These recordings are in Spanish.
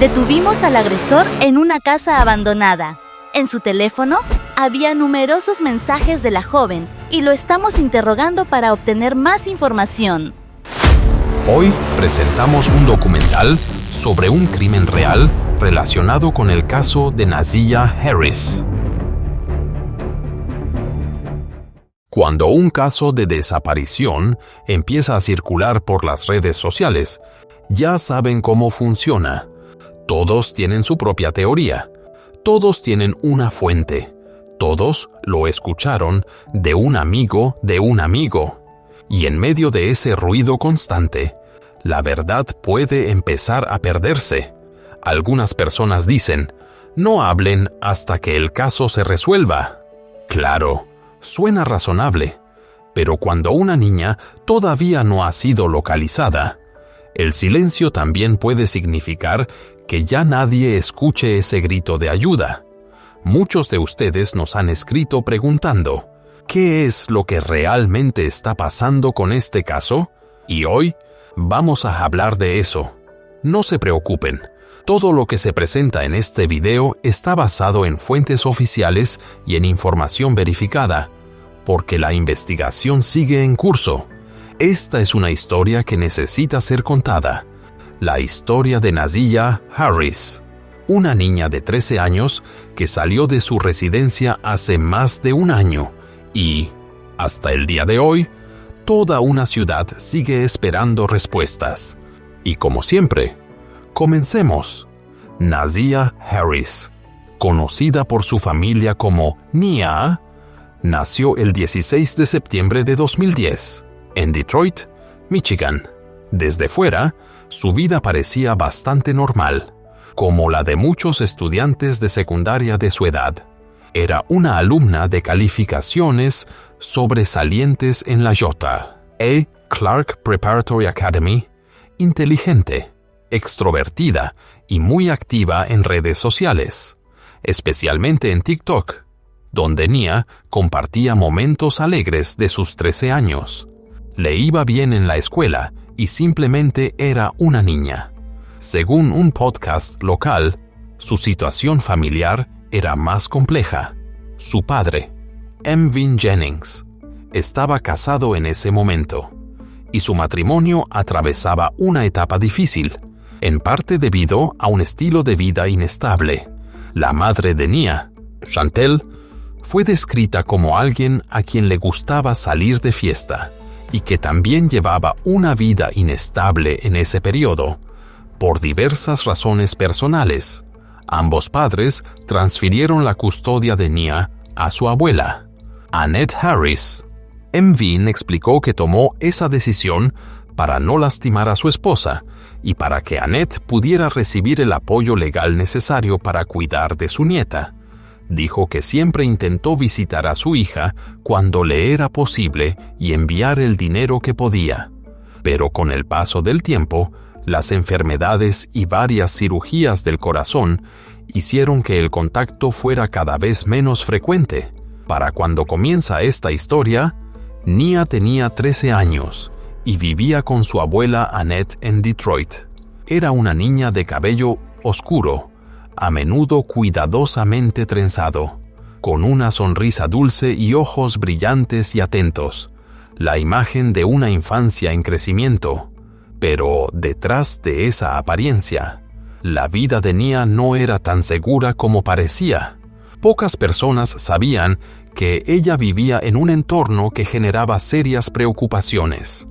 Detuvimos al agresor en una casa abandonada. En su teléfono había numerosos mensajes de la joven y lo estamos interrogando para obtener más información. Hoy presentamos un documental sobre un crimen real relacionado con el caso de Nasia Harris. Cuando un caso de desaparición empieza a circular por las redes sociales, ya saben cómo funciona. Todos tienen su propia teoría. Todos tienen una fuente. Todos lo escucharon de un amigo de un amigo. Y en medio de ese ruido constante, la verdad puede empezar a perderse. Algunas personas dicen, no hablen hasta que el caso se resuelva. Claro, suena razonable, pero cuando una niña todavía no ha sido localizada, el silencio también puede significar que ya nadie escuche ese grito de ayuda. Muchos de ustedes nos han escrito preguntando, ¿qué es lo que realmente está pasando con este caso? Y hoy vamos a hablar de eso. No se preocupen, todo lo que se presenta en este video está basado en fuentes oficiales y en información verificada, porque la investigación sigue en curso. Esta es una historia que necesita ser contada. La historia de Nasia Harris, una niña de 13 años que salió de su residencia hace más de un año y, hasta el día de hoy, toda una ciudad sigue esperando respuestas. Y como siempre, comencemos. Nasia Harris, conocida por su familia como Nia, nació el 16 de septiembre de 2010, en Detroit, Michigan. Desde fuera, su vida parecía bastante normal, como la de muchos estudiantes de secundaria de su edad. Era una alumna de calificaciones sobresalientes en la J. Clark Preparatory Academy, inteligente, extrovertida y muy activa en redes sociales, especialmente en TikTok, donde Nia compartía momentos alegres de sus 13 años. Le iba bien en la escuela y simplemente era una niña. Según un podcast local, su situación familiar era más compleja. Su padre, Emvin Jennings, estaba casado en ese momento, y su matrimonio atravesaba una etapa difícil, en parte debido a un estilo de vida inestable. La madre de Nia, Chantel, fue descrita como alguien a quien le gustaba salir de fiesta y que también llevaba una vida inestable en ese periodo, por diversas razones personales. Ambos padres transfirieron la custodia de Nia a su abuela, Annette Harris. Emvin explicó que tomó esa decisión para no lastimar a su esposa y para que Annette pudiera recibir el apoyo legal necesario para cuidar de su nieta. Dijo que siempre intentó visitar a su hija cuando le era posible y enviar el dinero que podía. Pero con el paso del tiempo, las enfermedades y varias cirugías del corazón hicieron que el contacto fuera cada vez menos frecuente. Para cuando comienza esta historia, Nia tenía 13 años y vivía con su abuela Annette en Detroit. Era una niña de cabello oscuro, a menudo cuidadosamente trenzado, con una sonrisa dulce y ojos brillantes y atentos, la imagen de una infancia en crecimiento. Pero detrás de esa apariencia, la vida de Nia no era tan segura como parecía. Pocas personas sabían que ella vivía en un entorno que generaba serias preocupaciones.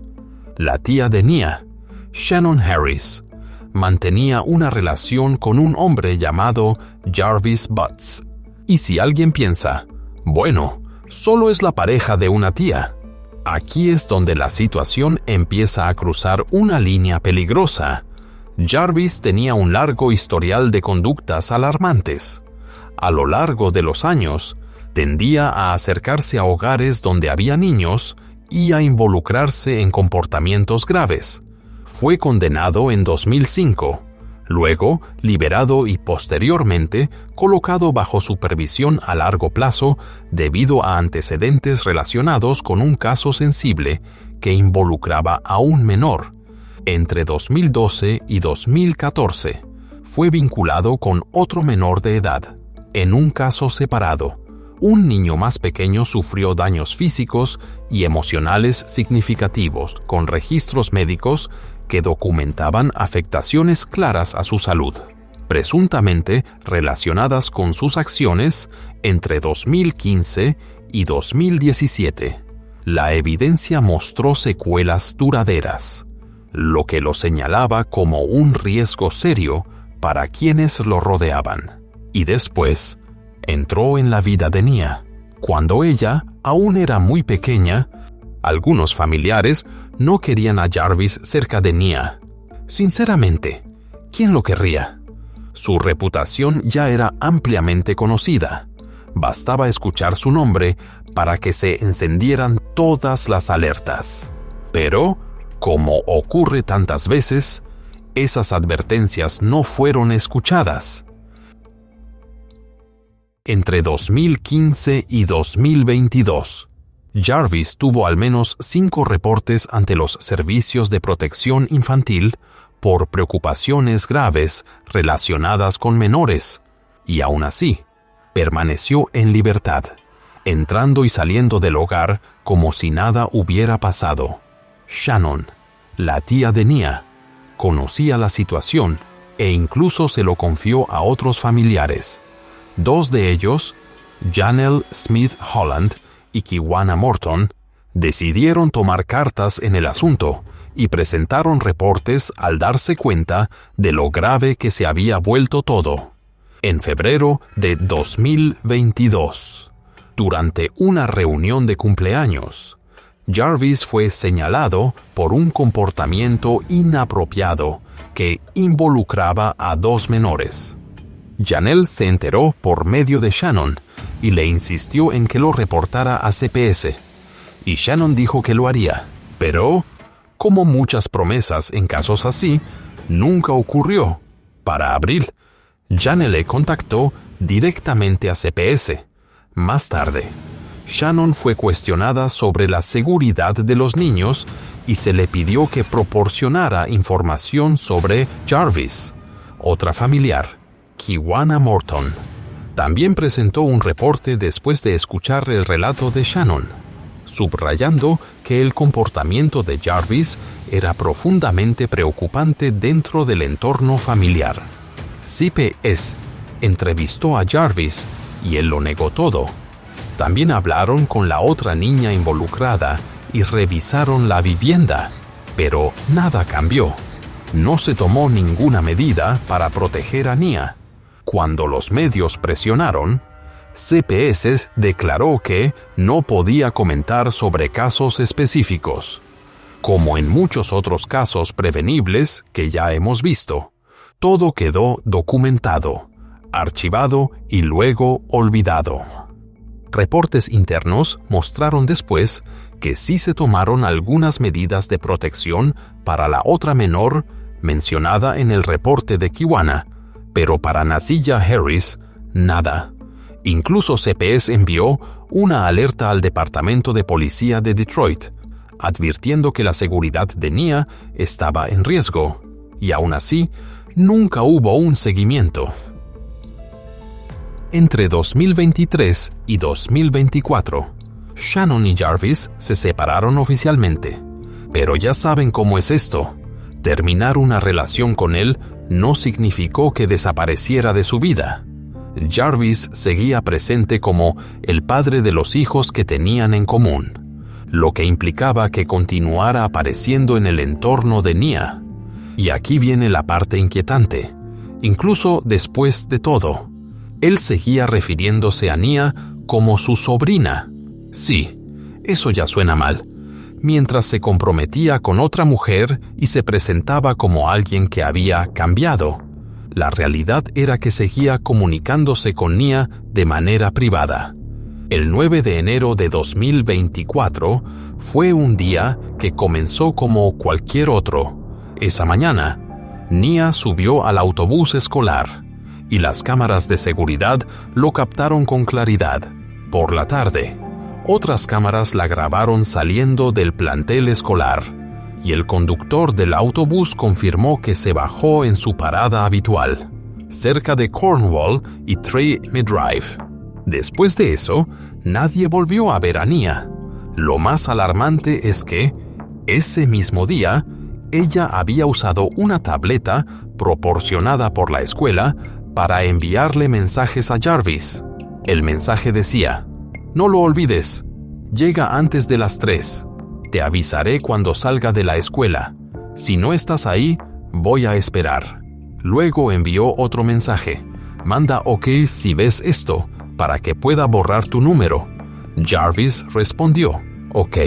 La tía de Nia, Shannon Harris, mantenía una relación con un hombre llamado Jarvis Butts. Y si alguien piensa, bueno, solo es la pareja de una tía, aquí es donde la situación empieza a cruzar una línea peligrosa. Jarvis tenía un largo historial de conductas alarmantes. A lo largo de los años, tendía a acercarse a hogares donde había niños y a involucrarse en comportamientos graves. Fue condenado en 2005, luego liberado y posteriormente colocado bajo supervisión a largo plazo debido a antecedentes relacionados con un caso sensible que involucraba a un menor. Entre 2012 y 2014, fue vinculado con otro menor de edad. En un caso separado, un niño más pequeño sufrió daños físicos y emocionales significativos con registros médicos que documentaban afectaciones claras a su salud, presuntamente relacionadas con sus acciones entre 2015 y 2017. La evidencia mostró secuelas duraderas, lo que lo señalaba como un riesgo serio para quienes lo rodeaban. Y después, entró en la vida de Nia. Cuando ella aún era muy pequeña, algunos familiares no querían a Jarvis cerca de Nia. Sinceramente, ¿quién lo querría? Su reputación ya era ampliamente conocida. Bastaba escuchar su nombre para que se encendieran todas las alertas. Pero, como ocurre tantas veces, esas advertencias no fueron escuchadas. Entre 2015 y 2022, Jarvis tuvo al menos 5 reportes ante los servicios de protección infantil por preocupaciones graves relacionadas con menores, y aún así, permaneció en libertad, entrando y saliendo del hogar como si nada hubiera pasado. Shannon, la tía de Nia, conocía la situación e incluso se lo confió a otros familiares. 2 de ellos, Janelle Smith Holland y Kiwana Morton, decidieron tomar cartas en el asunto y presentaron reportes al darse cuenta de lo grave que se había vuelto todo. En febrero de 2022, durante una reunión de cumpleaños, Jarvis fue señalado por un comportamiento inapropiado que involucraba a 2 menores. Janelle se enteró por medio de Shannon y le insistió en que lo reportara a CPS. Y Shannon dijo que lo haría, pero, como muchas promesas en casos así, nunca ocurrió. Para abril, Janelle contactó directamente a CPS. Más tarde, Shannon fue cuestionada sobre la seguridad de los niños y se le pidió que proporcionara información sobre Jarvis. Otra familiar, Kiwana Morton, también presentó un reporte después de escuchar el relato de Shannon, subrayando que el comportamiento de Jarvis era profundamente preocupante dentro del entorno familiar. CPS entrevistó a Jarvis y él lo negó todo. También hablaron con la otra niña involucrada y revisaron la vivienda, pero nada cambió. No se tomó ninguna medida para proteger a Nia. Cuando los medios presionaron, CPS declaró que no podía comentar sobre casos específicos. Como en muchos otros casos prevenibles que ya hemos visto, todo quedó documentado, archivado y luego olvidado. Reportes internos mostraron después que sí se tomaron algunas medidas de protección para la otra menor mencionada en el reporte de Kiwana, pero para Nasiyah Harris, nada. Incluso CPS envió una alerta al Departamento de Policía de Detroit, advirtiendo que la seguridad de Nia estaba en riesgo, y aún así, nunca hubo un seguimiento. Entre 2023 y 2024, Shannon y Jarvis se separaron oficialmente. Pero ya saben cómo es esto. Terminar una relación con él no significó que desapareciera de su vida. Jarvis seguía presente como el padre de los hijos que tenían en común, lo que implicaba que continuara apareciendo en el entorno de Nia. Y aquí viene la parte inquietante. Incluso después de todo, él seguía refiriéndose a Nia como su sobrina. Sí, eso ya suena mal. Mientras se comprometía con otra mujer y se presentaba como alguien que había cambiado. La realidad era que seguía comunicándose con Nia de manera privada. El 9 de enero de 2024 fue un día que comenzó como cualquier otro. Esa mañana, Nia subió al autobús escolar y las cámaras de seguridad lo captaron con claridad. Por la tarde, otras cámaras la grabaron saliendo del plantel escolar y el conductor del autobús confirmó que se bajó en su parada habitual. cerca de Cornwall y Trey Midrive. Después de eso, nadie volvió a ver a Nia. Lo más alarmante es que, ese mismo día, ella había usado una tableta proporcionada por la escuela para enviarle mensajes a Jarvis. El mensaje decía: «No lo olvides, llega antes de las 3. Te avisaré cuando salga de la escuela. Si no estás ahí, voy a esperar». Luego envió otro mensaje: «Manda OK si ves esto, para que pueda borrar tu número». Jarvis respondió: «OK».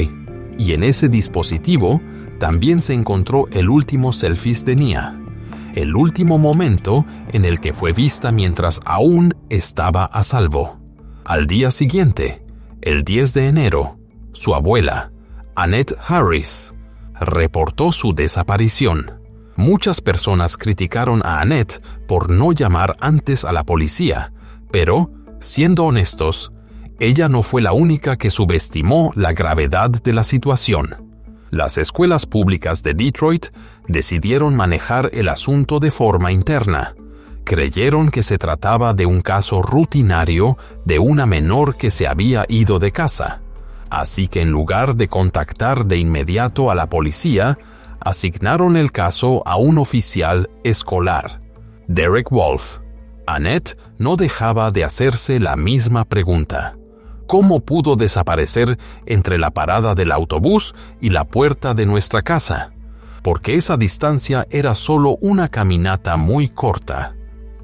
Y en ese dispositivo también se encontró el último selfie de Nia, el último momento en el que fue vista mientras aún estaba a salvo. Al día siguiente, el 10 de enero, su abuela, Annette Harris, reportó su desaparición. Muchas personas criticaron a Annette por no llamar antes a la policía, pero, siendo honestos, ella no fue la única que subestimó la gravedad de la situación. Las escuelas públicas de Detroit decidieron manejar el asunto de forma interna. Creyeron que se trataba de un caso rutinario de una menor que se había ido de casa. Así que en lugar de contactar de inmediato a la policía, asignaron el caso a un oficial escolar, Derek Wolf. Annette no dejaba de hacerse la misma pregunta: ¿cómo pudo desaparecer entre la parada del autobús y la puerta de nuestra casa? Porque esa distancia era solo una caminata muy corta.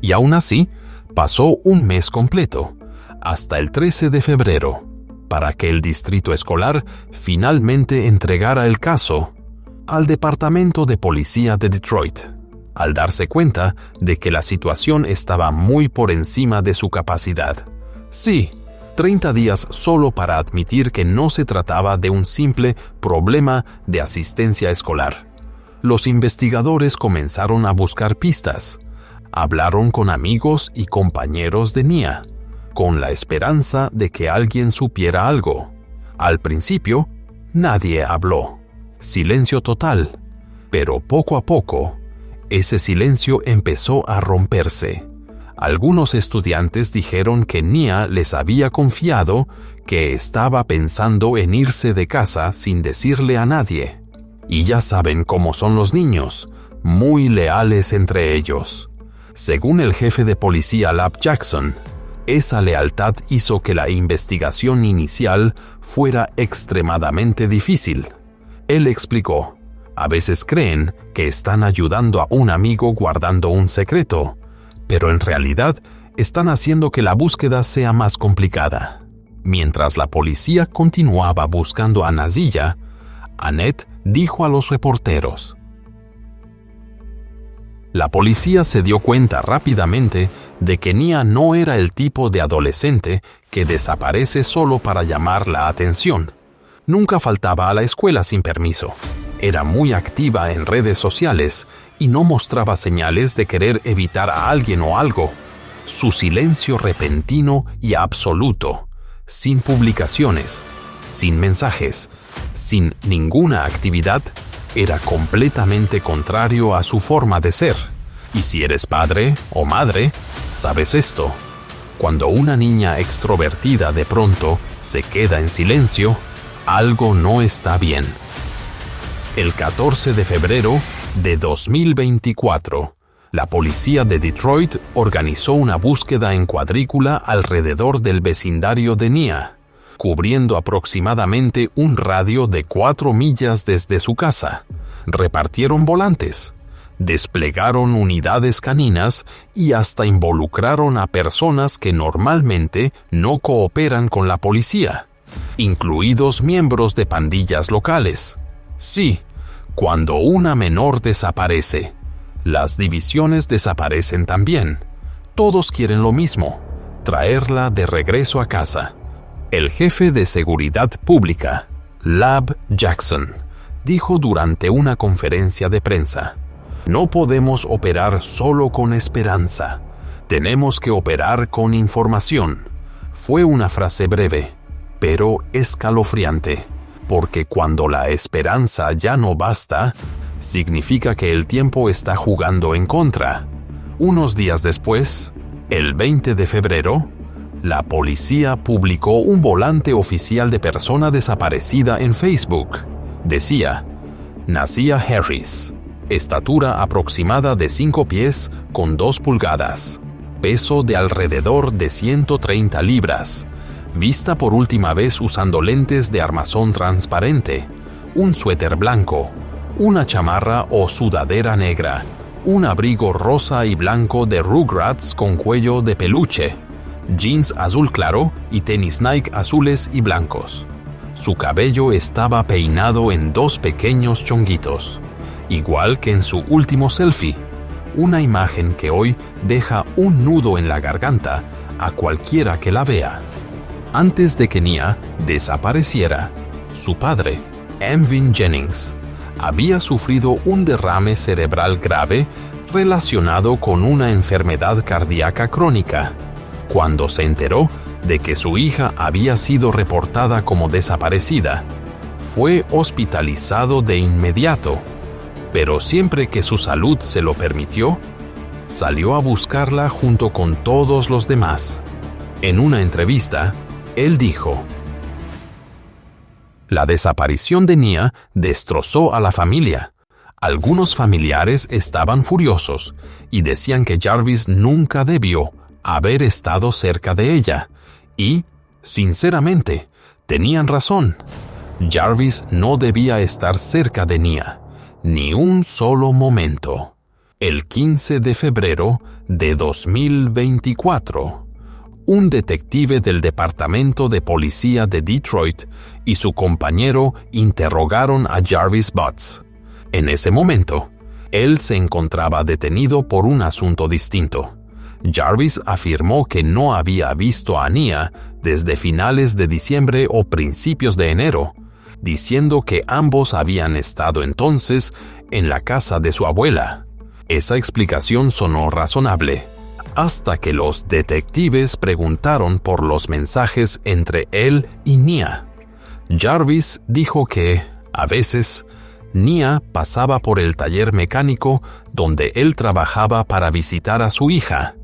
Y aún así, pasó un mes completo, hasta el 13 de febrero, para que el distrito escolar finalmente entregara el caso al Departamento de Policía de Detroit, al darse cuenta de que la situación estaba muy por encima de su capacidad. Sí, 30 días solo para admitir que no se trataba de un simple problema de asistencia escolar. Los investigadores comenzaron a buscar pistas. Hablaron con amigos y compañeros de Nia, con la esperanza de que alguien supiera algo. Al principio, nadie habló. Silencio total. Pero poco a poco, ese silencio empezó a romperse. Algunos estudiantes dijeron que Nia les había confiado que estaba pensando en irse de casa sin decirle a nadie. Y ya saben cómo son los niños, muy leales entre ellos. Según el jefe de policía Lab Jackson, esa lealtad hizo que la investigación inicial fuera extremadamente difícil. Él explicó: «A veces creen que están ayudando a un amigo guardando un secreto, pero en realidad están haciendo que la búsqueda sea más complicada». Mientras la policía continuaba buscando a Nazilla, Annette dijo a los reporteros: «La policía se dio cuenta rápidamente de que Nia no era el tipo de adolescente que desaparece solo para llamar la atención. Nunca faltaba a la escuela sin permiso. Era muy activa en redes sociales y no mostraba señales de querer evitar a alguien o algo. Su silencio repentino y absoluto, sin publicaciones, sin mensajes, sin ninguna actividad, era completamente contrario a su forma de ser. Y si eres padre o madre, sabes esto. Cuando una niña extrovertida de pronto se queda en silencio, algo no está bien». El 14 de febrero de 2024, la policía de Detroit organizó una búsqueda en cuadrícula alrededor del vecindario de Nia, cubriendo aproximadamente un radio de 4 millas desde su casa. Repartieron volantes, desplegaron unidades caninas y hasta involucraron a personas que normalmente no cooperan con la policía, incluidos miembros de pandillas locales. Sí, cuando una menor desaparece, las divisiones desaparecen también. Todos quieren lo mismo: traerla de regreso a casa. El jefe de seguridad pública, Lab Jackson, dijo durante una conferencia de prensa: «No podemos operar solo con esperanza. Tenemos que operar con información». Fue una frase breve, pero escalofriante, porque cuando la esperanza ya no basta, significa que el tiempo está jugando en contra. Unos días después, el 20 de febrero, la policía publicó un volante oficial de persona desaparecida en Facebook. Decía: Nasia Harris, estatura aproximada de 5 pies con 2 pulgadas, peso de alrededor de 130 libras, vista por última vez usando lentes de armazón transparente, un suéter blanco, una chamarra o sudadera negra, un abrigo rosa y blanco de Rugrats con cuello de peluche, jeans azul claro y tenis Nike azules y blancos. Su cabello estaba peinado en 2 pequeños chonguitos, igual que en su último selfie, una imagen que hoy deja un nudo en la garganta a cualquiera que la vea. Antes de que Nia desapareciera, su padre, Emvin Jennings, había sufrido un derrame cerebral grave relacionado con una enfermedad cardíaca crónica. Cuando se enteró de que su hija había sido reportada como desaparecida, fue hospitalizado de inmediato, pero siempre que su salud se lo permitió, salió a buscarla junto con todos los demás. En una entrevista, él dijo: La desaparición de Nia destrozó a la familia. Algunos familiares estaban furiosos y decían que Jarvis nunca debió haber estado cerca de ella. Y, sinceramente, tenían razón. Jarvis no debía estar cerca de Nia, ni un solo momento. El 15 de febrero de 2024, un detective del Departamento de Policía de Detroit y su compañero interrogaron a Jarvis Butts. En ese momento, él se encontraba detenido por un asunto distinto. Jarvis afirmó que no había visto a Nia desde finales de diciembre o principios de enero, diciendo que ambos habían estado entonces en la casa de su abuela. Esa explicación sonó razonable, hasta que los detectives preguntaron por los mensajes entre él y Nia. Jarvis dijo que, a veces, Nia pasaba por el taller mecánico donde él trabajaba para visitar a su hija.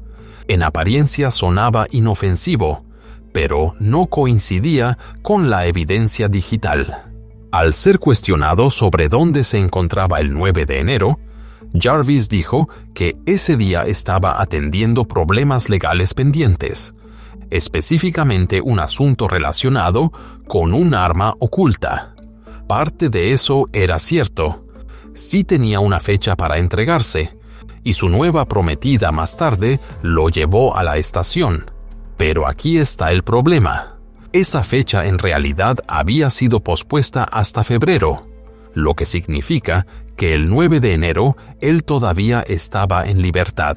En apariencia sonaba inofensivo, pero no coincidía con la evidencia digital. Al ser cuestionado sobre dónde se encontraba el 9 de enero, Jarvis dijo que ese día estaba atendiendo problemas legales pendientes, específicamente un asunto relacionado con un arma oculta. Parte de eso era cierto. Sí tenía una fecha para entregarse, y su nueva prometida más tarde lo llevó a la estación. Pero aquí está el problema. Esa fecha en realidad había sido pospuesta hasta febrero, lo que significa que el 9 de enero él todavía estaba en libertad.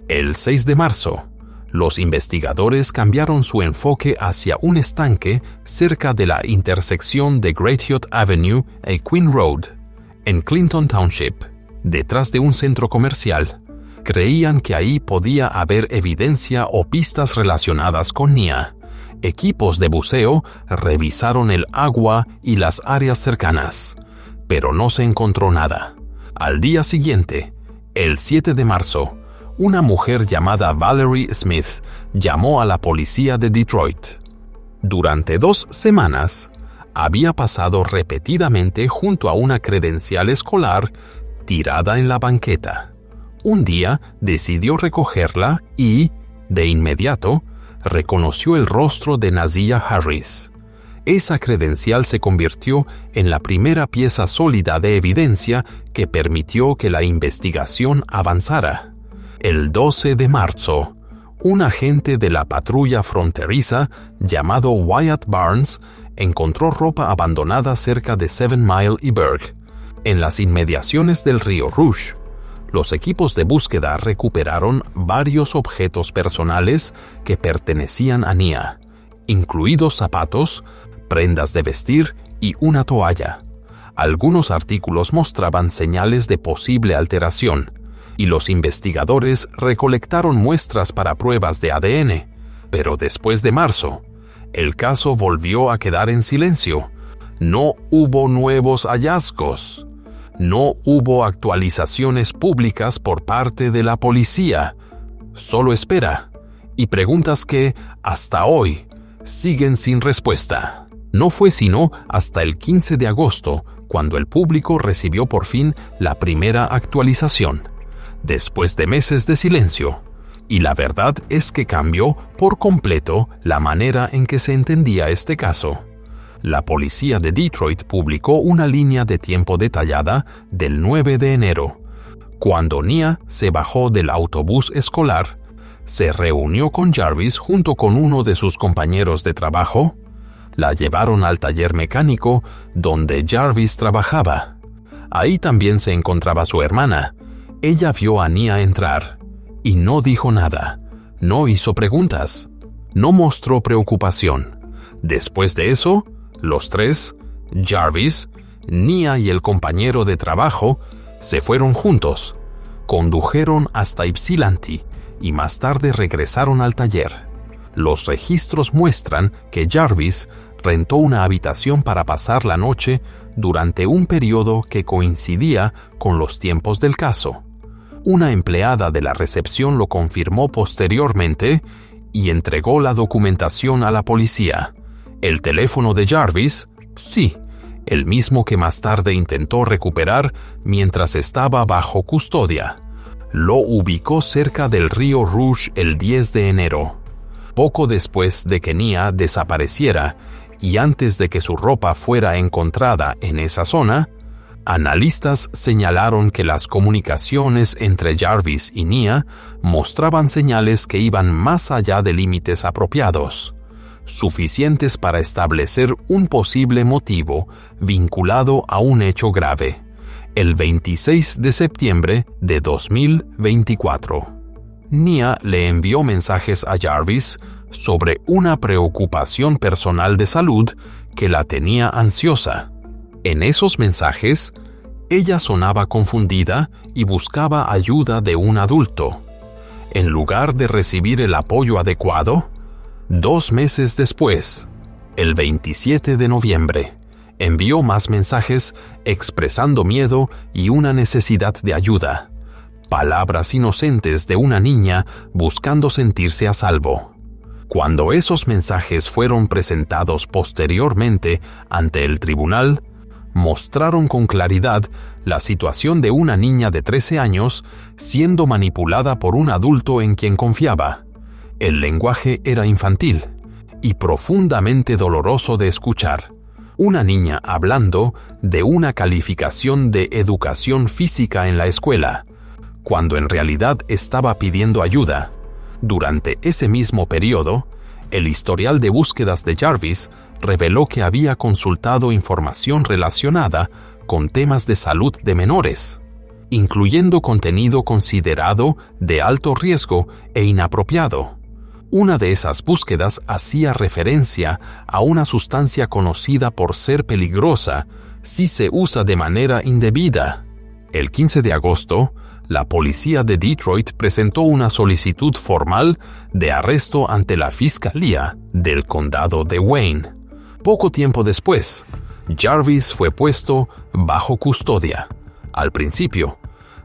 El 6 de marzo, los investigadores cambiaron su enfoque hacia un estanque cerca de la intersección de Great Hot Avenue y Queen Road, en Clinton Township, detrás de un centro comercial. Creían que ahí podía haber evidencia o pistas relacionadas con Nia. Equipos de buceo revisaron el agua y las áreas cercanas, pero no se encontró nada. Al día siguiente, el 7 de marzo, una mujer llamada Valerie Smith llamó a la policía de Detroit. Durante 2 semanas, había pasado repetidamente junto a una credencial escolar tirada en la banqueta. Un día decidió recogerla y, de inmediato, reconoció el rostro de Nasia Harris. Esa credencial se convirtió en la primera pieza sólida de evidencia que permitió que la investigación avanzara. El 12 de marzo, un agente de la patrulla fronteriza llamado Wyatt Barnes encontró ropa abandonada cerca de 7 Mile y Berg, en las inmediaciones del río Rouge. Los equipos de búsqueda recuperaron varios objetos personales que pertenecían a Nia, incluidos zapatos, prendas de vestir y una toalla. Algunos artículos mostraban señales de posible alteración, y los investigadores recolectaron muestras para pruebas de ADN. Pero después de marzo, el caso volvió a quedar en silencio. No hubo nuevos hallazgos. No hubo actualizaciones públicas por parte de la policía, solo espera, y preguntas que, hasta hoy, siguen sin respuesta. No fue sino hasta el 15 de agosto cuando el público recibió por fin la primera actualización, después de meses de silencio, y la verdad es que cambió por completo la manera en que se entendía este caso. La policía de Detroit publicó una línea de tiempo detallada del 9 de enero, cuando Nia se bajó del autobús escolar, se reunió con Jarvis junto con uno de sus compañeros de trabajo, la llevaron al taller mecánico donde Jarvis trabajaba. Ahí también se encontraba su hermana. Ella vio a Nia entrar y no dijo nada, no hizo preguntas, no mostró preocupación. Después de eso, los tres, Jarvis, Nia y el compañero de trabajo, se fueron juntos, condujeron hasta Ypsilanti y más tarde regresaron al taller. Los registros muestran que Jarvis rentó una habitación para pasar la noche durante un periodo que coincidía con los tiempos del caso. Una empleada de la recepción lo confirmó posteriormente y entregó la documentación a la policía. El teléfono de Jarvis, sí, el mismo que más tarde intentó recuperar mientras estaba bajo custodia. Lo ubicó cerca del río Rouge el 10 de enero. Poco después de que Nia desapareciera y antes de que su ropa fuera encontrada en esa zona, analistas señalaron que las comunicaciones entre Jarvis y Nia mostraban señales que iban más allá de límites apropiados, suficientes para establecer un posible motivo vinculado a un hecho grave, el 26 de septiembre de 2024. Nia le envió mensajes a Jarvis sobre una preocupación personal de salud que la tenía ansiosa. En esos mensajes, ella sonaba confundida y buscaba ayuda de un adulto. En lugar de recibir el apoyo adecuado, 2 meses después, el 27 de noviembre, envió más mensajes expresando miedo y una necesidad de ayuda. Palabras inocentes de una niña buscando sentirse a salvo. Cuando esos mensajes fueron presentados posteriormente ante el tribunal, mostraron con claridad la situación de una niña de 13 años siendo manipulada por un adulto en quien confiaba. El lenguaje era infantil y profundamente doloroso de escuchar. Una niña hablando de una calificación de educación física en la escuela, cuando en realidad estaba pidiendo ayuda. Durante ese mismo periodo, el historial de búsquedas de Jarvis reveló que había consultado información relacionada con temas de salud de menores, incluyendo contenido considerado de alto riesgo e inapropiado. Una de esas búsquedas hacía referencia a una sustancia conocida por ser peligrosa si se usa de manera indebida. El 15 de agosto, la policía de Detroit presentó una solicitud formal de arresto ante la Fiscalía del Condado de Wayne. Poco tiempo después, Jarvis fue puesto bajo custodia. Al principio,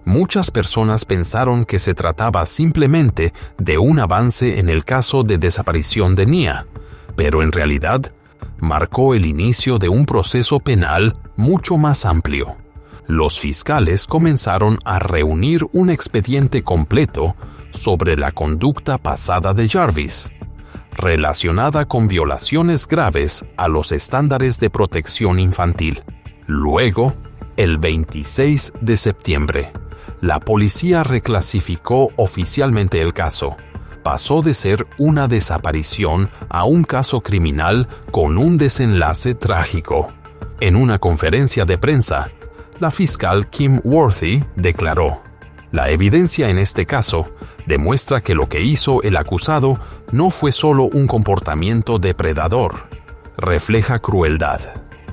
muchas personas pensaron que se trataba simplemente de un avance en el caso de desaparición de Nia, pero en realidad marcó el inicio de un proceso penal mucho más amplio. Los fiscales comenzaron a reunir un expediente completo sobre la conducta pasada de Jarvis, relacionada con violaciones graves a los estándares de protección infantil. Luego, el 26 de septiembre, la policía reclasificó oficialmente el caso. Pasó de ser una desaparición a un caso criminal con un desenlace trágico. En una conferencia de prensa, la fiscal Kim Worthy declaró: "La evidencia en este caso demuestra que lo que hizo el acusado no fue solo un comportamiento depredador. Refleja crueldad,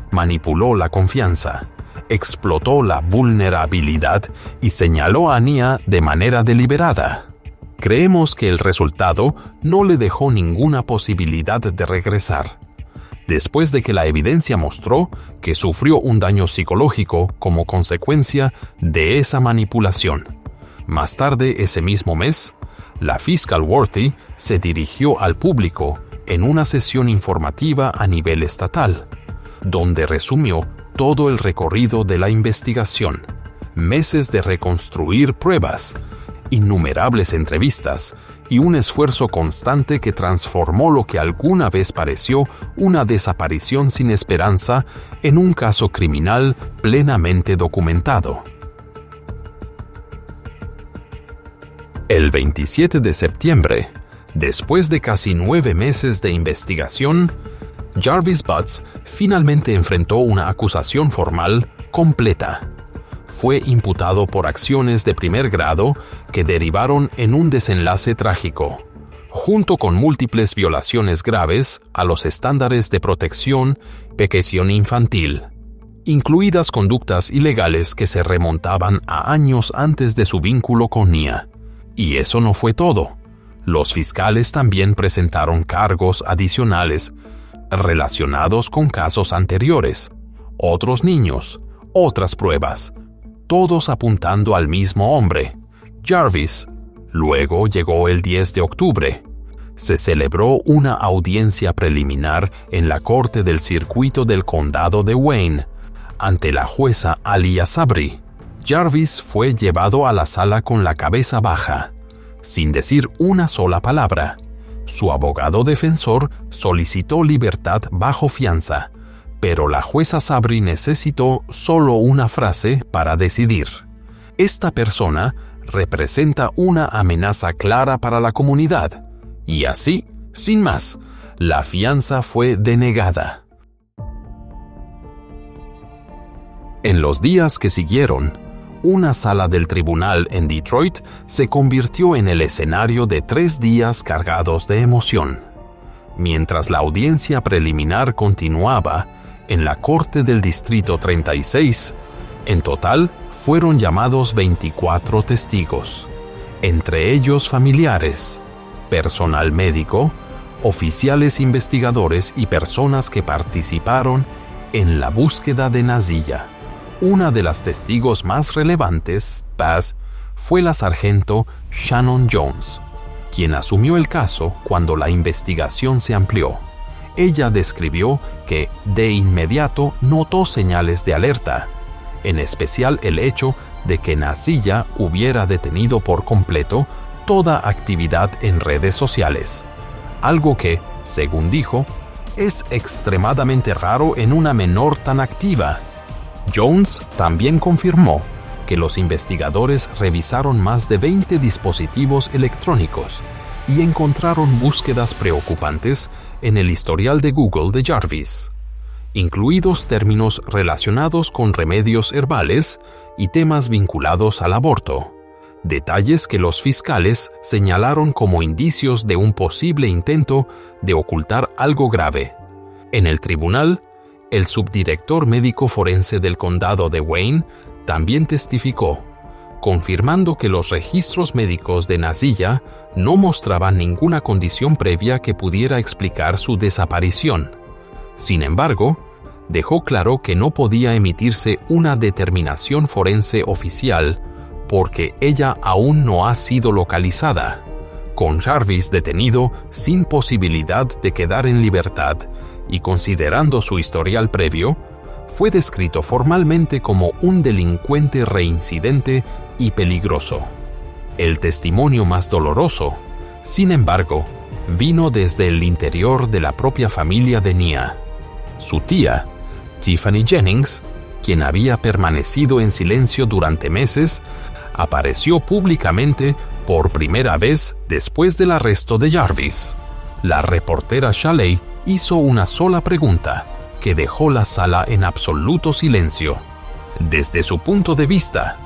manipuló la confianza, explotó la vulnerabilidad y señaló a Nia de manera deliberada. Creemos que el resultado no le dejó ninguna posibilidad de regresar. Después de que la evidencia mostró que sufrió un daño psicológico como consecuencia de esa manipulación. Más tarde ese mismo mes, La fiscal Worthy se dirigió al público en una sesión informativa a nivel estatal, donde resumió todo el recorrido de la investigación, meses de reconstruir pruebas, innumerables entrevistas y un esfuerzo constante que transformó lo que alguna vez pareció una desaparición sin esperanza en un caso criminal plenamente documentado. El 27 de septiembre, después de casi 9 meses de investigación, Jarvis Butz finalmente enfrentó una acusación formal completa. Fue imputado por acciones de primer grado que derivaron en un desenlace trágico, junto con múltiples violaciones graves a los estándares de protección infantil, incluidas conductas ilegales que se remontaban a años antes de su vínculo con Nia. Y eso no fue todo. Los fiscales también presentaron cargos adicionales relacionados con casos anteriores, otros niños, otras pruebas, todos apuntando al mismo hombre, Jarvis. Luego llegó el 10 de octubre. Se celebró una audiencia preliminar en la corte del circuito del condado de Wayne, ante la jueza Alia Sabri. Jarvis fue llevado a la sala con la cabeza baja, sin decir una sola palabra. Su abogado defensor solicitó libertad bajo fianza, pero la jueza Sabri necesitó solo una frase para decidir. Esta persona representa una amenaza clara para la comunidad, y así, sin más, la fianza fue denegada. En los días que siguieron, una sala del tribunal en Detroit se convirtió en el escenario de 3 días cargados de emoción. Mientras la audiencia preliminar continuaba en la Corte del Distrito 36, en total fueron llamados 24 testigos, entre ellos familiares, personal médico, oficiales investigadores y personas que participaron en la búsqueda de Nazilla. Una de las testigos más relevantes, Paz, fue la sargento Shannon Jones, quien asumió el caso cuando la investigación se amplió. Ella describió que de inmediato notó señales de alerta, en especial el hecho de que Nazilla hubiera detenido por completo toda actividad en redes sociales, algo que, según dijo, es extremadamente raro en una menor tan activa. Jones también confirmó que los investigadores revisaron más de 20 dispositivos electrónicos y encontraron búsquedas preocupantes en el historial de Google de Jarvis, incluidos términos relacionados con remedios herbales y temas vinculados al aborto, detalles que los fiscales señalaron como indicios de un posible intento de ocultar algo grave. En el tribunal, el subdirector médico forense del condado de Wayne también testificó, confirmando que los registros médicos de Nazilla no mostraban ninguna condición previa que pudiera explicar su desaparición. Sin embargo, dejó claro que no podía emitirse una determinación forense oficial porque ella aún no ha sido localizada, con Jarvis detenido sin posibilidad de quedar en libertad y considerando su historial previo, fue descrito formalmente como un delincuente reincidente y peligroso. El testimonio más doloroso, sin embargo, vino desde el interior de la propia familia de Nia. Su tía, Tiffany Jennings, quien había permanecido en silencio durante meses, apareció públicamente por primera vez después del arresto de Jarvis. La reportera Shalley hizo una sola pregunta que dejó la sala en absoluto silencio. Desde su punto de vista,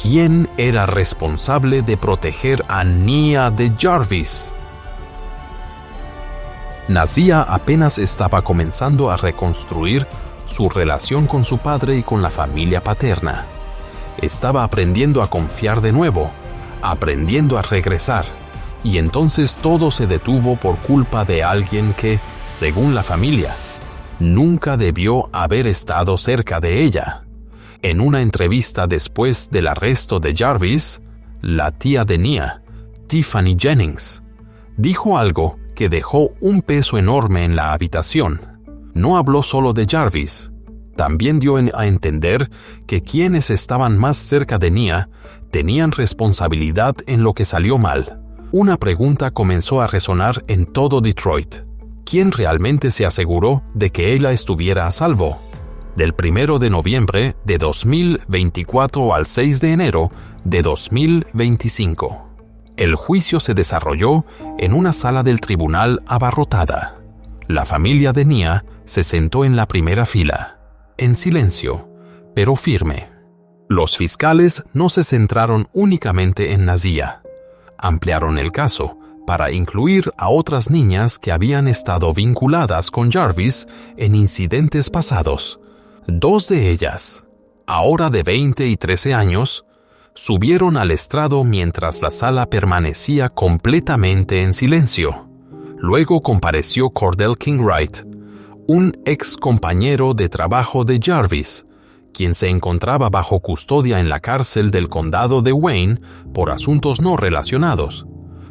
¿quién era responsable de proteger a Nia de Jarvis? Nazilla apenas estaba comenzando a reconstruir su relación con su padre y con la familia paterna. Estaba aprendiendo a confiar de nuevo, aprendiendo a regresar, y entonces todo se detuvo por culpa de alguien que, según la familia, nunca debió haber estado cerca de ella. En una entrevista después del arresto de Jarvis, la tía de Nia, Tiffany Jennings. Dijo algo que dejó un peso enorme en la habitación. No habló solo de Jarvis. También dio a entender que quienes estaban más cerca de Nia tenían responsabilidad en lo que salió mal. Una pregunta comenzó a resonar en todo Detroit. ¿Quién realmente se aseguró de que ella estuviera a salvo? Del 1 de noviembre de 2024 al 6 de enero de 2025. El juicio se desarrolló en una sala del tribunal abarrotada. La familia de Nia se sentó en la primera fila, en silencio, pero firme. Los fiscales no se centraron únicamente en Nazia. Ampliaron el caso para incluir a otras niñas que habían estado vinculadas con Jarvis en incidentes pasados. 2 de ellas, ahora de 20 y 13 años, subieron al estrado mientras la sala permanecía completamente en silencio. Luego compareció Cordell Kinwright, un ex compañero de trabajo de Jarvis, quien se encontraba bajo custodia en la cárcel del condado de Wayne por asuntos no relacionados.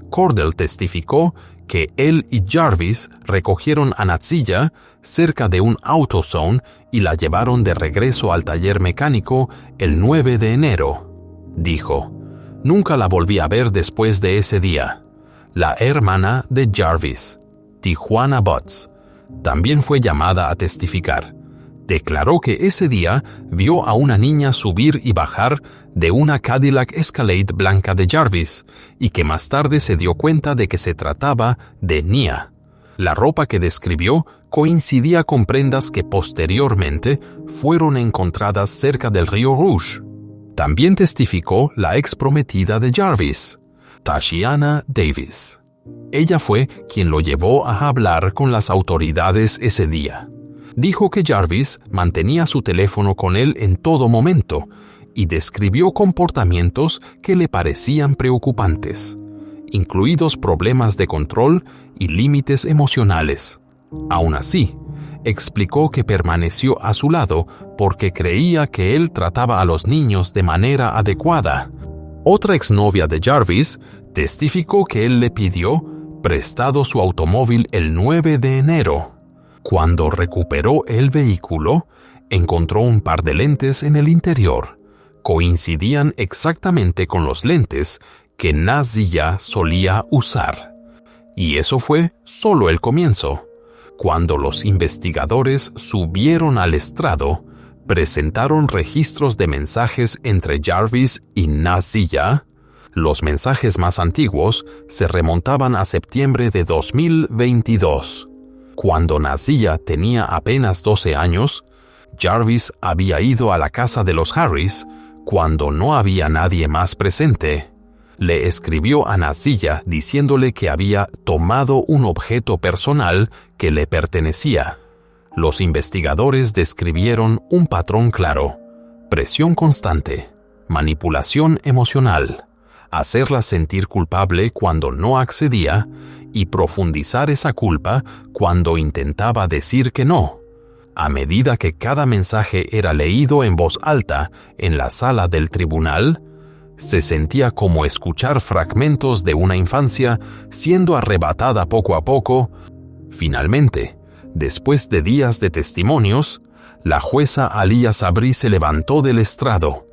Cordell testificó que él y Jarvis recogieron a Nazia cerca de un AutoZone y la llevaron de regreso al taller mecánico el 9 de enero. Dijo, nunca la volví a ver después de ese día. La hermana de Jarvis, Tijuana Butts, también fue llamada a testificar. Declaró que ese día vio a una niña subir y bajar de una Cadillac Escalade blanca de Jarvis y que más tarde se dio cuenta de que se trataba de Nia. La ropa que describió coincidía con prendas que posteriormente fueron encontradas cerca del río Rouge. También testificó la ex prometida de Jarvis, Tashiana Davis. Ella fue quien lo llevó a hablar con las autoridades ese día. Dijo que Jarvis mantenía su teléfono con él en todo momento y describió comportamientos que le parecían preocupantes, incluidos problemas de control y límites emocionales. Aún así, explicó que permaneció a su lado porque creía que él trataba a los niños de manera adecuada. Otra exnovia de Jarvis testificó que él le pidió prestado su automóvil el 9 de enero. Cuando recuperó el vehículo, encontró un par de lentes en el interior. Coincidían exactamente con los lentes que Nazia solía usar. Y eso fue solo el comienzo. Cuando los investigadores subieron al estrado, presentaron registros de mensajes entre Jarvis y Nazia. Los mensajes más antiguos se remontaban a septiembre de 2022. Cuando Nazia tenía apenas 12 años, Jarvis había ido a la casa de los Harris cuando no había nadie más presente. Le escribió a Nazia diciéndole que había tomado un objeto personal que le pertenecía. Los investigadores describieron un patrón claro: presión constante, manipulación emocional, hacerla sentir culpable cuando no accedía y profundizar esa culpa cuando intentaba decir que no. A medida que cada mensaje era leído en voz alta en la sala del tribunal, se sentía como escuchar fragmentos de una infancia siendo arrebatada poco a poco. Finalmente, después de días de testimonios, la jueza Aliyah Sabri se levantó del estrado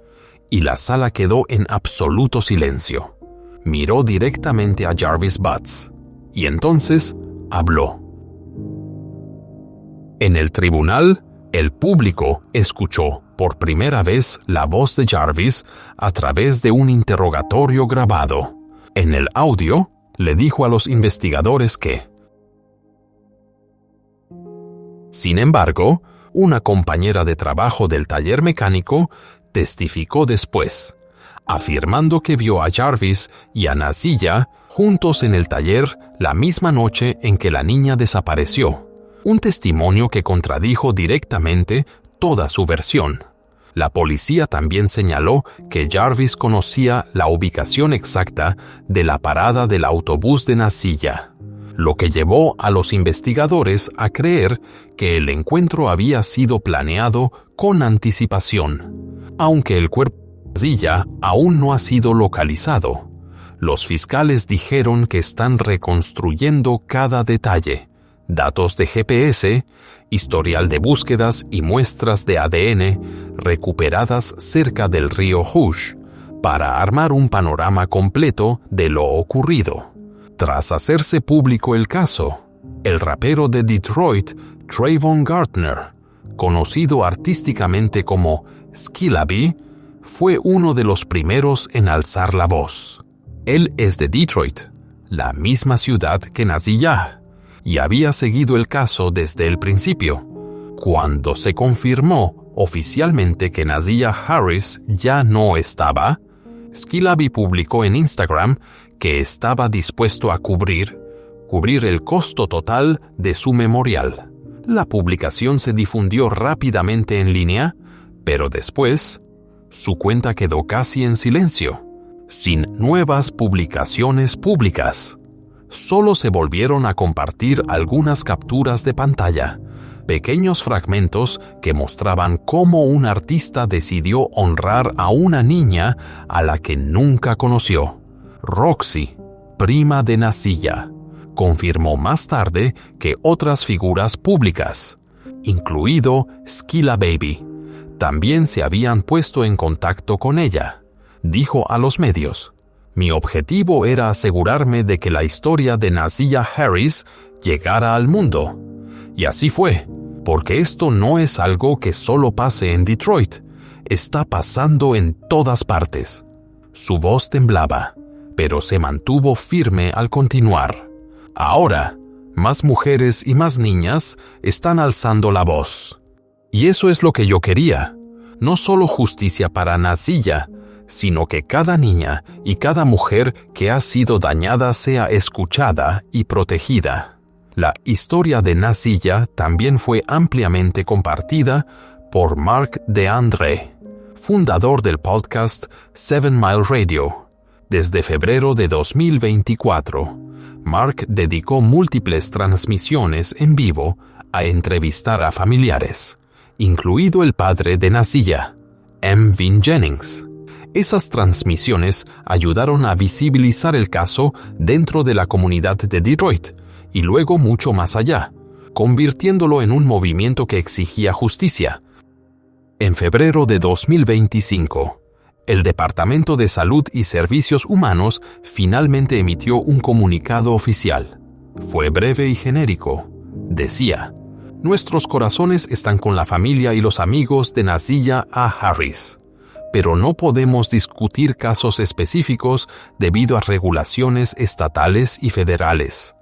y la sala quedó en absoluto silencio. Miró directamente a Jarvis Butts y entonces habló. En el tribunal, el público escuchó por primera vez la voz de Jarvis a través de un interrogatorio grabado. En el audio, le dijo a los investigadores que, sin embargo, una compañera de trabajo del taller mecánico testificó después, afirmando que vio a Jarvis y a Nazia juntos en el taller la misma noche en que la niña desapareció, un testimonio que contradijo directamente toda su versión. La policía también señaló que Jarvis conocía la ubicación exacta de la parada del autobús de Nazia, lo que llevó a los investigadores a creer que el encuentro había sido planeado con anticipación. Aunque el cuerpo de Nazia aún no ha sido localizado, Los fiscales dijeron que están reconstruyendo cada detalle, datos de GPS, historial de búsquedas y muestras de ADN recuperadas cerca del río Hoosh, para armar un panorama completo de lo ocurrido. Tras hacerse público el caso, el rapero de Detroit, Trayvon Gartner, conocido artísticamente como Skillabee, fue uno de los primeros en alzar la voz. Él es de Detroit, la misma ciudad que Naziyah, y había seguido el caso desde el principio. Cuando se confirmó oficialmente que Naziyah Harris ya no estaba, Skillabee publicó en Instagram que estaba dispuesto a cubrir el costo total de su memorial. La publicación se difundió rápidamente en línea, pero después, su cuenta quedó casi en silencio, sin nuevas publicaciones públicas. Solo se volvieron a compartir algunas capturas de pantalla, pequeños fragmentos que mostraban cómo un artista decidió honrar a una niña a la que nunca conoció. Roxy, prima de Naziyah, confirmó más tarde que otras figuras públicas, incluido Skillababy, también se habían puesto en contacto con ella. Dijo a los medios: "Mi objetivo era asegurarme de que la historia de Naziyah Harris llegara al mundo. Y así fue, porque esto no es algo que solo pase en Detroit, está pasando en todas partes". Su voz temblaba, pero se mantuvo firme al continuar. Ahora, más mujeres y más niñas están alzando la voz. Y eso es lo que yo quería, no solo justicia para Naziyah, sino que cada niña y cada mujer que ha sido dañada sea escuchada y protegida. La historia de Naziyah también fue ampliamente compartida por Mark DeAndre, fundador del podcast 7 Mile Radio. Desde febrero de 2024, Mark dedicó múltiples transmisiones en vivo a entrevistar a familiares, incluido el padre de Naziyah, Vin Jennings. Esas transmisiones ayudaron a visibilizar el caso dentro de la comunidad de Detroit y luego mucho más allá, convirtiéndolo en un movimiento que exigía justicia. En febrero de 2025, el Departamento de Salud y Servicios Humanos finalmente emitió un comunicado oficial. Fue breve y genérico. Decía: "Nuestros corazones están con la familia y los amigos de Naziyah A. Harris, pero no podemos discutir casos específicos debido a regulaciones estatales y federales.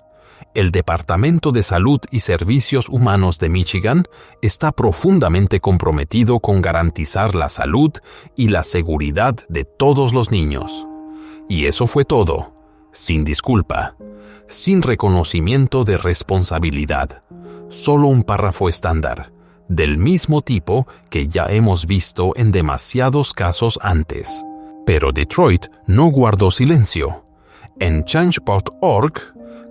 El Departamento de Salud y Servicios Humanos de Michigan está profundamente comprometido con garantizar la salud y la seguridad de todos los niños". Y eso fue todo, sin disculpa, sin reconocimiento de responsabilidad, solo un párrafo estándar, del mismo tipo que ya hemos visto en demasiados casos antes. Pero Detroit no guardó silencio. En Change.org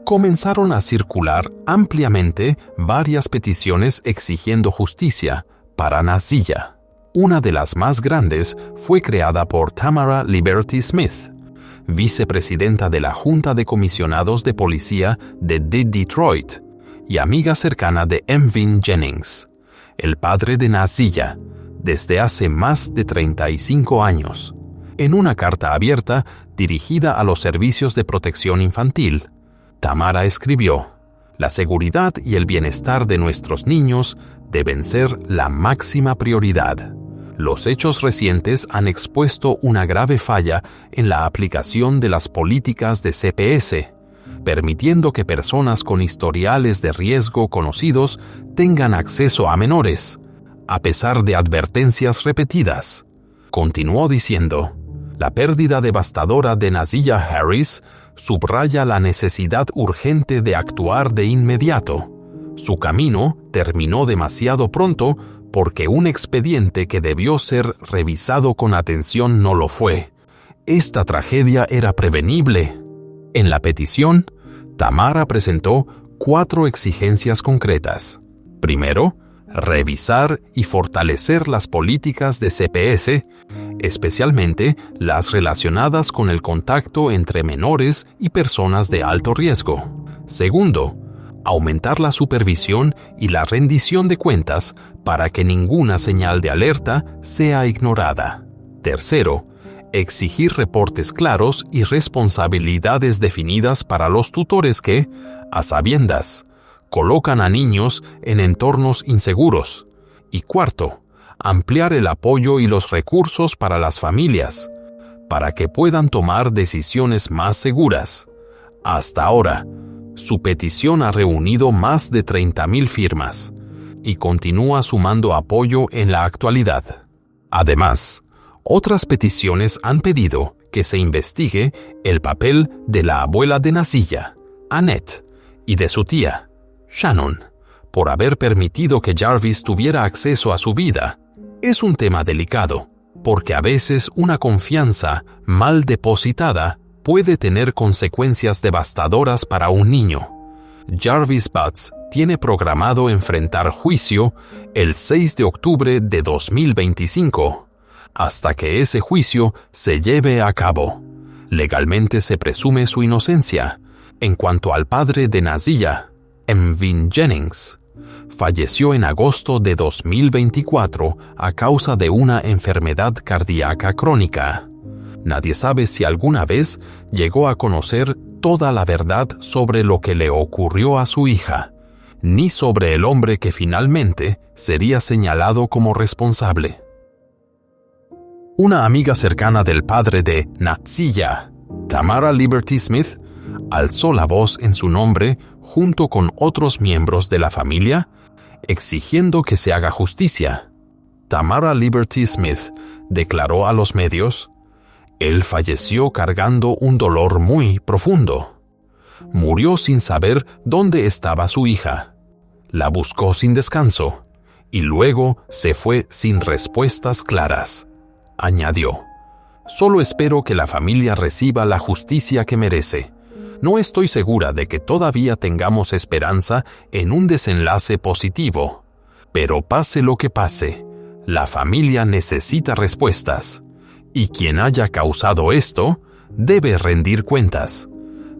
comenzaron a circular ampliamente varias peticiones exigiendo justicia para Naziyah. Una de las más grandes fue creada por Tamara Liberty Smith, vicepresidenta de la Junta de Comisionados de Policía de Detroit y amiga cercana de Vin Jennings, el padre de Naziyah, desde hace más de 35 años. En una carta abierta dirigida a los servicios de protección infantil, Tamara escribió: "La seguridad y el bienestar de nuestros niños deben ser la máxima prioridad. Los hechos recientes han expuesto una grave falla en la aplicación de las políticas de CPS, permitiendo que personas con historiales de riesgo conocidos tengan acceso a menores, a pesar de advertencias repetidas". Continuó diciendo: "La pérdida devastadora de Naziyah Harris subraya la necesidad urgente de actuar de inmediato. Su camino terminó demasiado pronto porque un expediente que debió ser revisado con atención no lo fue. Esta tragedia era prevenible". En la petición, Tamara presentó 4 exigencias concretas. Primero, revisar y fortalecer las políticas de CPS, especialmente las relacionadas con el contacto entre menores y personas de alto riesgo. Segundo, aumentar la supervisión y la rendición de cuentas para que ninguna señal de alerta sea ignorada. Tercero, exigir reportes claros y responsabilidades definidas para los tutores que, a sabiendas, colocan a niños en entornos inseguros. Y cuarto, ampliar el apoyo y los recursos para las familias, para que puedan tomar decisiones más seguras. Hasta ahora, su petición ha reunido más de 30,000 firmas y continúa sumando apoyo en la actualidad. Además, otras peticiones han pedido que se investigue el papel de la abuela de Nasiyah, Annette, y de su tía, Shannon, por haber permitido que Jarvis tuviera acceso a su vida. Es un tema delicado, porque a veces una confianza mal depositada puede tener consecuencias devastadoras para un niño. Jarvis Butz tiene programado enfrentar juicio el 6 de octubre de 2025. Hasta que ese juicio se lleve a cabo, legalmente se presume su inocencia. En cuanto al padre de Nasiyah, Emvin Jennings, falleció en agosto de 2024 a causa de una enfermedad cardíaca crónica. Nadie sabe si alguna vez llegó a conocer toda la verdad sobre lo que le ocurrió a su hija, ni sobre el hombre que finalmente sería señalado como responsable. Una amiga cercana del padre de Nasiyah, Tamara Liberty Smith, alzó la voz en su nombre junto con otros miembros de la familia, exigiendo que se haga justicia. Tamara Liberty Smith declaró a los medios: «Él falleció cargando un dolor muy profundo. Murió sin saber dónde estaba su hija. La buscó sin descanso y luego se fue sin respuestas claras». Añadió: «Solo espero que la familia reciba la justicia que merece. No estoy segura de que todavía tengamos esperanza en un desenlace positivo. Pero pase lo que pase, la familia necesita respuestas. Y quien haya causado esto debe rendir cuentas».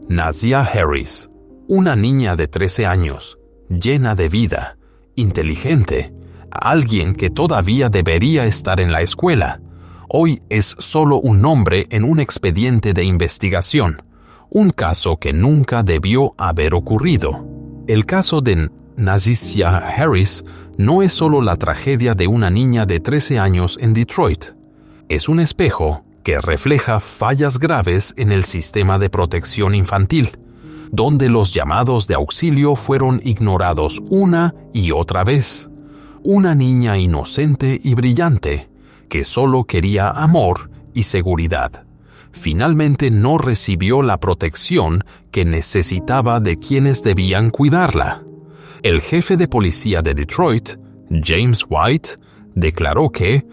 Nasiyah Harris, una niña de 13 años, llena de vida, inteligente, alguien que todavía debería estar en la escuela, hoy es solo un nombre en un expediente de investigación, un caso que nunca debió haber ocurrido. El caso de Nasiyah Harris no es solo la tragedia de una niña de 13 años en Detroit. Es un espejo que refleja fallas graves en el sistema de protección infantil, donde los llamados de auxilio fueron ignorados una y otra vez. Una niña inocente y brillante, que solo quería amor y seguridad, finalmente no recibió la protección que necesitaba de quienes debían cuidarla. El jefe de policía de Detroit, James White, declaró que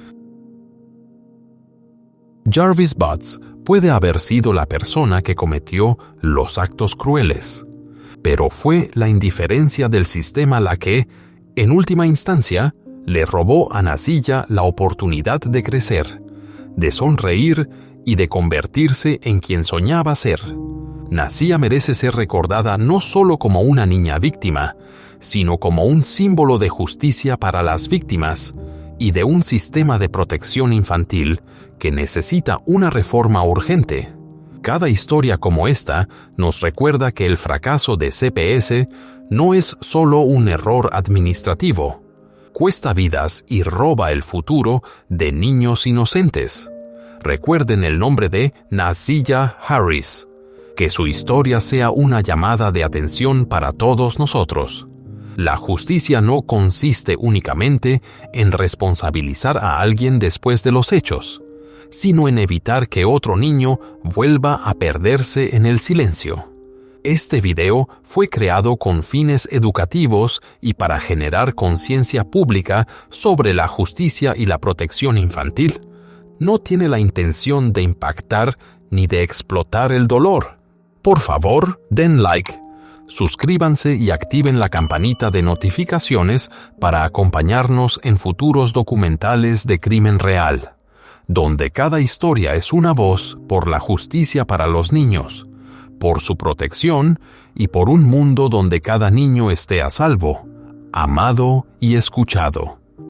Jarvis Butz puede haber sido la persona que cometió los actos crueles, pero fue la indiferencia del sistema la que, en última instancia, le robó a Nasiyah la oportunidad de crecer, de sonreír y de convertirse en quien soñaba ser. Nasiyah merece ser recordada no solo como una niña víctima, sino como un símbolo de justicia para las víctimas y de un sistema de protección infantil que necesita una reforma urgente. Cada historia como esta nos recuerda que el fracaso de CPS no es solo un error administrativo. Cuesta vidas y roba el futuro de niños inocentes. Recuerden el nombre de Nasiyah Harris. Que su historia sea una llamada de atención para todos nosotros. La justicia no consiste únicamente en responsabilizar a alguien después de los hechos, sino en evitar que otro niño vuelva a perderse en el silencio. Este video fue creado con fines educativos y para generar conciencia pública sobre la justicia y la protección infantil. No tiene la intención de impactar ni de explotar el dolor. Por favor, den like, suscríbanse y activen la campanita de notificaciones para acompañarnos en futuros documentales de crimen real. donde cada historia es una voz por la justicia para los niños, por su protección y por un mundo donde cada niño esté a salvo, amado y escuchado.